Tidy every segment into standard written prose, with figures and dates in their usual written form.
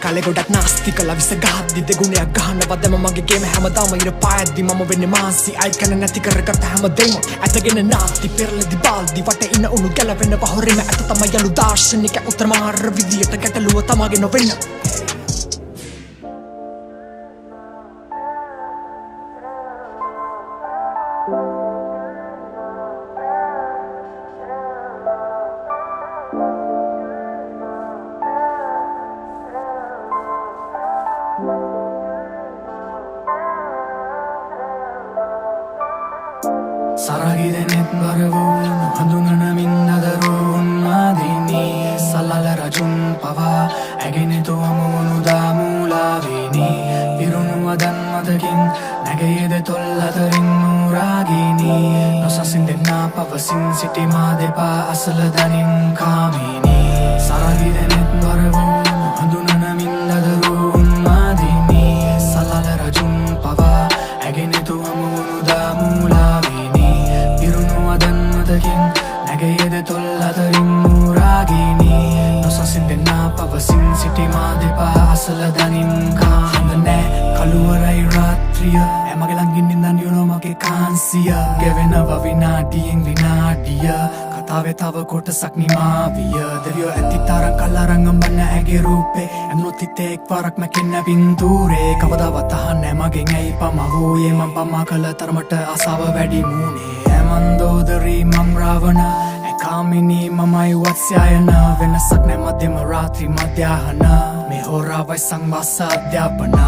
කලෙ ගොඩක් නාස්ති කළ විස ගහද්දි දෙගුණයක් ගහනවා දැම මගේ ගේම හැමදාම ඉර පායද්දි මම වෙන්නේ මාන්සි අයි කන නැති කරගත්ත හැමදේම ඇතගෙන නාස්ති පෙරලදි බාල්දි වට ඉන්න උණු ගැලවෙනවා හොරෙම ඇත තමයි යලු දාර්ශනික උත්තරමාර විදියට ගැටලුව තමාගේ නොවෙන්න සරගිදනෙත් බරවූ හඳුනනමින් අදරුන් මාදිනී සල්ලල රජුන් පවා ඇගෙනෙතු අමුණුදා මූලාවිනී පිරුණුවදන් මතකින් නැගයේද තොල් අතරින් නූරාගිනී නොසසින් දෙන්නා පවසින් සිටි මා දෙපා අසල දනින් කාමිනී සරගිදනෙත් බරවූ හඳුනනමින් අදරුන් මාදිනී සල්ලල රජුන් පවා ඇගෙනෙතු අමුණුදා මූලාවිනී නැගයේද තොල් අතරින් නූරාගිනී නොසසින් දෙන්නා පවසින් සිටි මා දෙපා අසල දනින් කාහඳ නෑ කළුවරයි රාත්‍රිය ඇමගේ ළඟින් ඉඳන් යුනෝ මගේ කාන්සිය ගෙවෙනව විනාඩියෙන් විනාඩිය කතාවේ තව කොටසක් නිමාවිය දෙවියෝ ඇති තරම් කල්ලාරං අඹන්න ඇගේ රූපේ ඇඳුනොත් හිතේ එක් වරක් මැකෙන්න පින්තූරේ කවදාවත් අහන්නේ මගෙන් ඇයි පමා වූයේ මං පමා කළ තරමට ආසාව වැඩි මුනේ මන්දෝදරී මං රාවණ ඇකාමිනී මමයි වත්ස්යායන වෙනසක් නෑ මධ්‍යම රාත්‍රී මධ්‍යාහන මේ හෝරාවයි සංවාස අධ්‍යාපන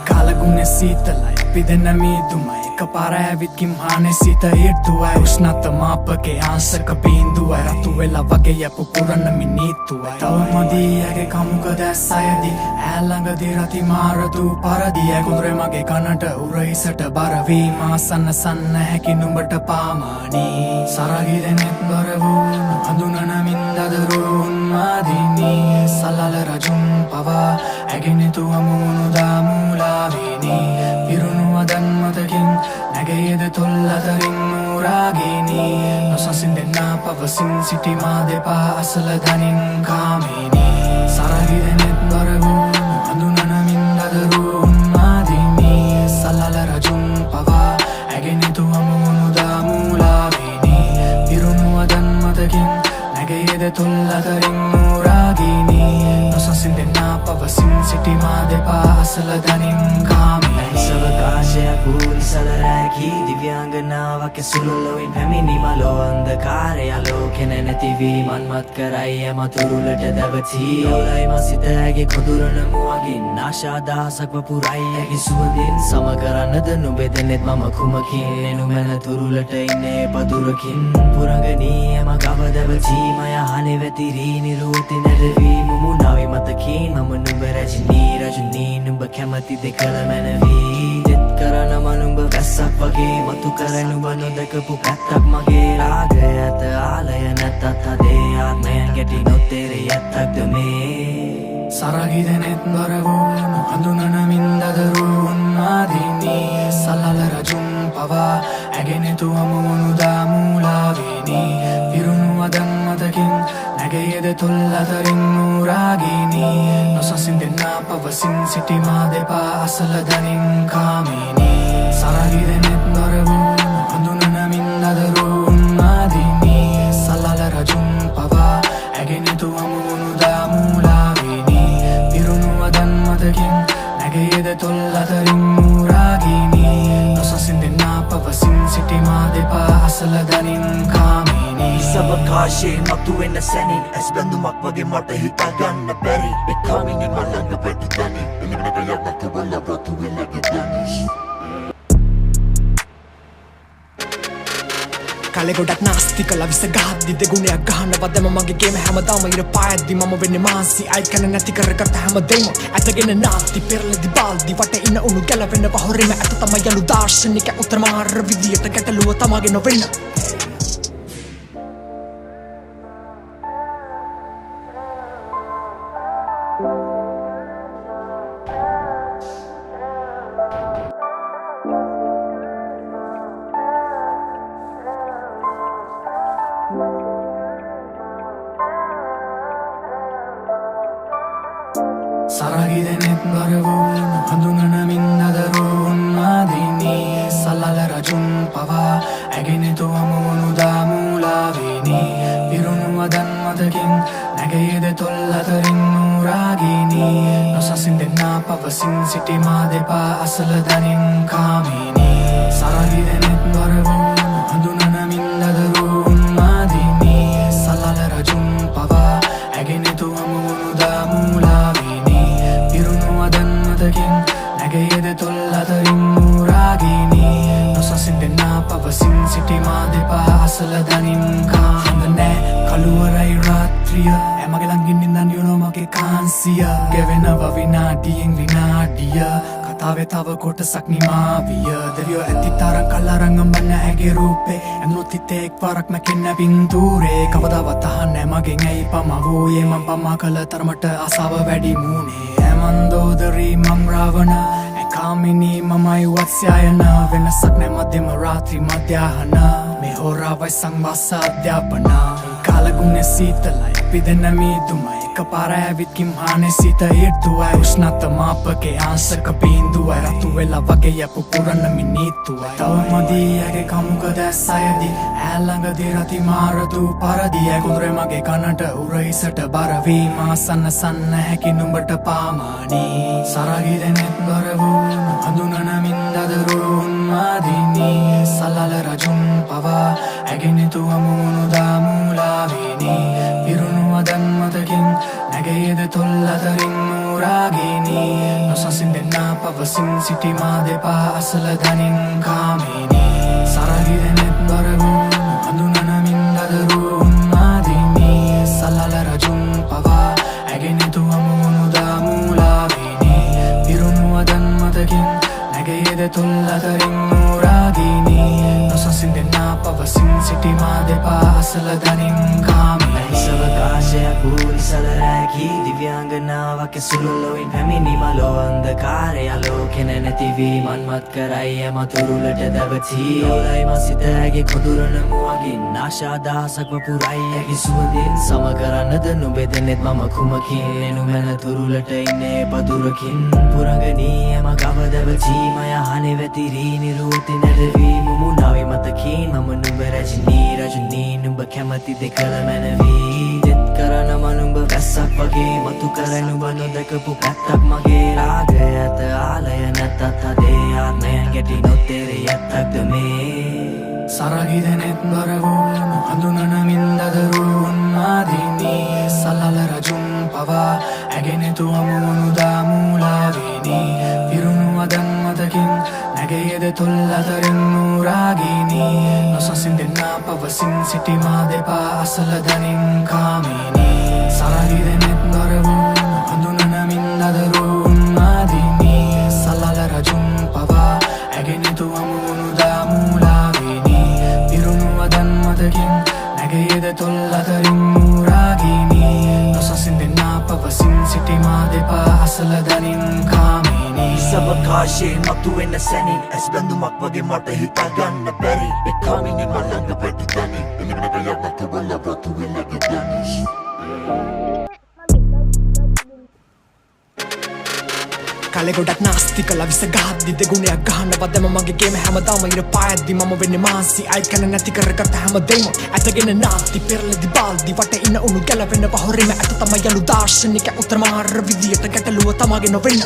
කාලගුණේ සීතලයි අපි දෙන්න මීදුමයි එකපාර ඇවිත් කිම්හානේ සිත ඊර්තුවයි උෂ්ණත මාපකේ ආංශක බිඳුවයි රතු වෙලා වගේ යපු පුරන්න මිනිත්තුවයි තවමදී ඇගේ කමුක දැස් අයදී ඈළඟදී රති මාරතු පරදී ඇකුදුරේ මගේ කනට උරහිසට බර වීම සන්න සන්න හැකි නුඹට පාමානී සරගිදෙනෙත් බර වූ හඳුනනමින් දදරුන් මාදිනී සල්ලල රජුන් පවා ඇගෙනෙතු අමුණුදා මූලාවිනී පිරුණුවදන් මතකින් නැගයේද තොල් අතරින් නූරාගිනී නොසසින් දෙන්නා පවසින් සිටි මා දෙපා අසල දනින් කාමිනී සරගිදෙනෙත් බර වූ හඳුනනමින් දදරුන් මාදිනී සල්ලල රජුන් පවා ඇගෙනෙතු අමුණුදා මූලාවිනී පිරුණුවදන් මතකින් නැගයේද තොල් අතරින් නූරාගිනී නොසසින් දෙන්නා පවසින් සිටි මා දෙපා අසල දනින් කාමිනී සවකාශයක් වූ නිසලරැකී දිව්‍යාංගනාවක් ඇසුළුලොවින් පැමිණි මලෝ අන්ධකාරය ආලෝකෙන නැතිවී මන්මත් කරයි එම තුරුලට දැවතී ඔලයි මසිත ඇගේ කොඳුරන මුවගින් ආශාදහසක් වපුරයි ඇගේ සුවඳින් සම කරන්නද නුඹෙදෙනෙත් මම කුමකින් එනුමැන තුරුලට ඉන්නේ පදුරකින් පුරගනී එම ගව දැවතී මය හනේ වැතිරී නිරුවති නැරවී මුමුණාවි මතකින් මම නුඹ රජනී නුඹ කැමති දෙකළ මැනවී දෙත් කරනම නුඹ වැස්සක් වගේ මතු කර නුඹ නොදකපු පැත්තක් මගේ රාගය ඇත ආලය නැතත් අදේ ආත්මයන් ගැටි නොතේරේ ඇත්තක්ද මේ සරගිදනෙත් බර වූ හඳුනනමින් දදරුන් මාදිනී සල්ලල රජුන් පවා ඇගෙනෙතු අමුණුදා මූලාවිනී පිරුණුවදන් මතකින් නැගයේද තොල් අතරින් නූරාගිනී නොසසින් දෙන්නා පවසින් සිටි මා දෙපා අසල දනින් කාමිනී සරගිදනෙත් බර වූ හඳුනනමින් දදරුන් මාදිනී සල්ලල රජුන් පවා ඇගෙනෙතු අමුණුදා මූලාවිනී පිරුණුවදන් මතකින් නැගයේද තොල් අතරින් නූරාගිනී නොසසින් දෙන්නා පවසින් සිටි මා දෙපා අසල දනින් කාමිනී සවකාශයේ මතුවෙන සැනින් ඇස් බැඳුමක් වගේ මට හිතාගන්න බැරි එකාමින් එම ළඟ පැටි දනි එළිමනට යන්න තුබල රතු වෙලගේ දැනිස් කලෙ ගොඩක් නාස්ති කළ විස ගහද්දි දෙගුණයක් ගහනවා දැම මගේ ගේම හැමදාම ඉර පායද්දි මම වෙන්නේ මාන්සි අයි කන නැති කරගත්ත හැමදේම ඇතගෙන නාස්ති පෙරලදි බාල්දි වට ඉන්න උණු ගැලවෙනවා හොරෙම ඇත තමයි යලු දාර්ශනික උත්තරමාර විදියට ගැටලුව තමාගේ නොවෙන්න සරගිදනෙත් සරගිදනෙත් බරවූ හඳුනන මින්දදරුන් මාදිනී සල්ලල රජුන් පවා ඇගෙනෙතු අමුණු දාමූලාවේනී පිරුණු වදන් මතකින් නැගයේද තොල් අතරින් නූරාගීනී නොසසින් දෙන්නා පවසින් සිටි මා දෙපා අසල දනින් කාමිනී සරගිදනෙත් බරවූ හඳුනන මින්දදරුන් මාදිනී සල්ලල රජුන් පවා ඇගෙනෙතු අමුණු දාමූලාවේනී පිරුණු වදන් මතකින් නැගයේද තොල් අතරින් නූරාගීනී නොසසින් දෙන්නා පවසින් සිටි මා දෙපා අසල දනින් කාහඳ නෑ කළුවරයි රාත්‍රිය ඇමගේ ළඟින් නින්දන් යුනෝ මගේ කාන්සිය ගෙවෙනව විනාඩියෙන් විනාඩිය කතාවේ තව කොටසක් නිමාවිය දෙවියෝ ඇති තරම් කල්ලාරං අඹන්න ඇගේ රූපේ ඇඳුනොත් හිතේ එක් වරක් මැකෙන්න පින්තූරේ කවදාවත් අහන්නේ මගෙන් ඇයි පමා වූයේ මං පමා කළ තරමට ආසාව වැඩි මූනේ ඇමන්දෝදරී මං රාවණ කාමිනී මමයි වත්ස්යායන වෙනසක් නෑ මධ්‍යම රාත්‍රී මධ්‍යාහන මේ හෝරාවයි සංවාස අධ්‍යාපන කාලගුණේ සීතලයි අපි දෙන්න මීදුමයි එක පාර ඇවිත් කිම්හානේ සිත ඉර්තුවයි උෂ්ණත මාපකේ ආංශක බිඳුවයි රතු වෙලා වගේ යපු පුරන්න මිනිත්තුවයි තවමදී ඇගේ කමුක දැස් අයදී ඈළඟදී රති මාරතු පරදිය කුදුරේ මගේ කනට උරහිසට බර වීම සන්න සන්න හැකි නුඹට පාමානී සරගිදනෙත් බර වූ හඳුනන මින්දදරුන් මාදිනී සල්ලල රජුන් පවා ඇගෙනෙතු අමුණු දාමූලාවේනී පිරුණු වදන් මතකින් නැගයේද තොල් අතරින් නූරාගීනී නොසසින් දෙන්නා පවසින් සිටි මා දෙපා අසල දනින් කාමිනී සරගිදනෙත් බර වූ හඳුනන මින්දදරුන් මාදිනී සල්ලල රජුන් පවා ඇගෙනෙතු අමුණු දාමූලාවේනී පිරුණු වදන් මතකින් නැගයේද තොල් අතරින් නූරාගීනී නොසසින් දෙන්නා පවසින් සිටි මා දෙපා අසල දනින් කාමිනී සවකාශයක් පූරිසල රැකී දිව්‍යාංගනාවක් සුළුලොවින් පැමිණි මලෝ අන්ධකාරය ආලෝකෙන නැතිවී මන්මත් කරයි යම තුරුලට දැවතී ඔලයි මසිත ඇගේ කොඳුරන මුවගින් ආශාදහසක් වපුරයි ඇගේ සුවඳින් සම කරන්නද නුඹෙදෙනෙත් මම කුමකින් එනුමැන තුරුලට ඉන්නේ පදුරකින් පුරගනී යම ගව දැවතී මය හනේ වැතිරී නිරුවති නැරවී මුමුණාවේ මතකින් මම නුඹ රජනී නුඹ කැමති දෙකල මැනවී දෙත් කරන මනුඹ වැස්සක් වගේ මතු කර නුඹ නොදකපු පැත්තක් මගේ රාගය ඇත ආලය නැතත් අදේ ආත්මයන් ගැටි නොතෙරේ ඇත්තක්ද මේ සරගිදනෙත් බර වූ හඳුනන මින්දදරුන් මාදිනී සල්ලල රජුන් පවා ඇගෙනෙතු අමුණු දාමූලාවේනී පිරුණු වදන් මතකින් නැගයේද තොල් අතරින් නූරාගීනී නොසසින් දෙන්නා පවසින් සිටි මා දෙපා අසල දනින් කාමිනී සරගිදනෙත් බර වූ හඳුනන මින්දදරුන් මාදිනී සල්ලල රජුන් පවා ඇගෙනෙතු අමුණු දාමූලාවේනී පිරුණු වදන් මතකින් නැගයේද තොල් අතරින් නූරාගීනී නොසසින් දෙන්නා පවසින් සිටි මා දෙපා අසල දනින් කාමිනී සවකාශයේ මතුවෙන සැනින් ඇස් බැඳුමක් වගේ මට හිතාගන්න බැරි ඒ කාමිනී මලංග පැටි දනි එළිවෙන ගයක් නතුබල රතු වෙලගේ දනිස් කාලේ ගොඩක් නාස්ති කළා විස ගහද්දි දෙගුණයක් ගහනවා දැම මගේ ගේම හැමදාම ඉර පායද්දි මම වෙන්නේ මාන්සි අයිත් කන නැති කරගත්ත හැමදේම ඇතගෙන නාති පෙරලදි බාල්දි වට ඉන්න උණු ගැලවෙනවා හොරෙම ඇත තමයි යලු දාර්ශනික උත්තර මාර විදියට ගැටලුව තමගේ නොවෙන්න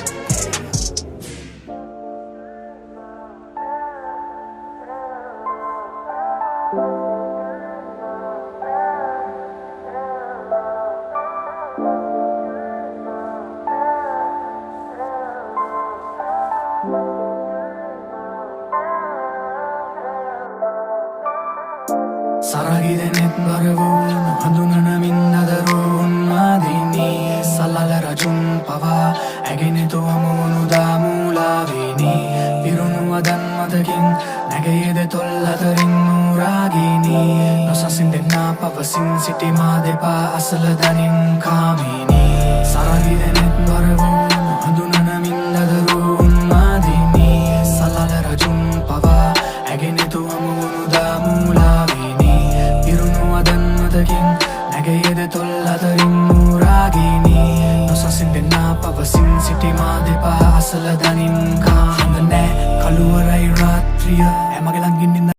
සරගිදනෙත් බර වූ හඳුනන මින්දදරුන් මාදිනී සල්ලල රජුන් පවා ඇගෙනෙතු අමුණු දාමූලාවේනී පිරුණු වදන් මතකින් නැගයේද තොල් අතරින් නූරාගීනී නොසසින් දෙන්නා පවසින් සිටි මා දෙපා අසල දනින් කාමිනී සරගිදනෙත් බර වූ හඳුනන මින්දදරුන් මාදිනී සල්ලල රජුන් පවා ඇගෙනෙතු අමුණු දාමූලාවේනී පිරුණු වදන් මතකින් නැගයේද තොල් අතරින් නූරාගීනී නොසසින් දෙන්නා පවසින් පවසින් සිටි මා දෙපා අසල දනින් කා හඳ නෑ කළුවරයි රාත්‍රිය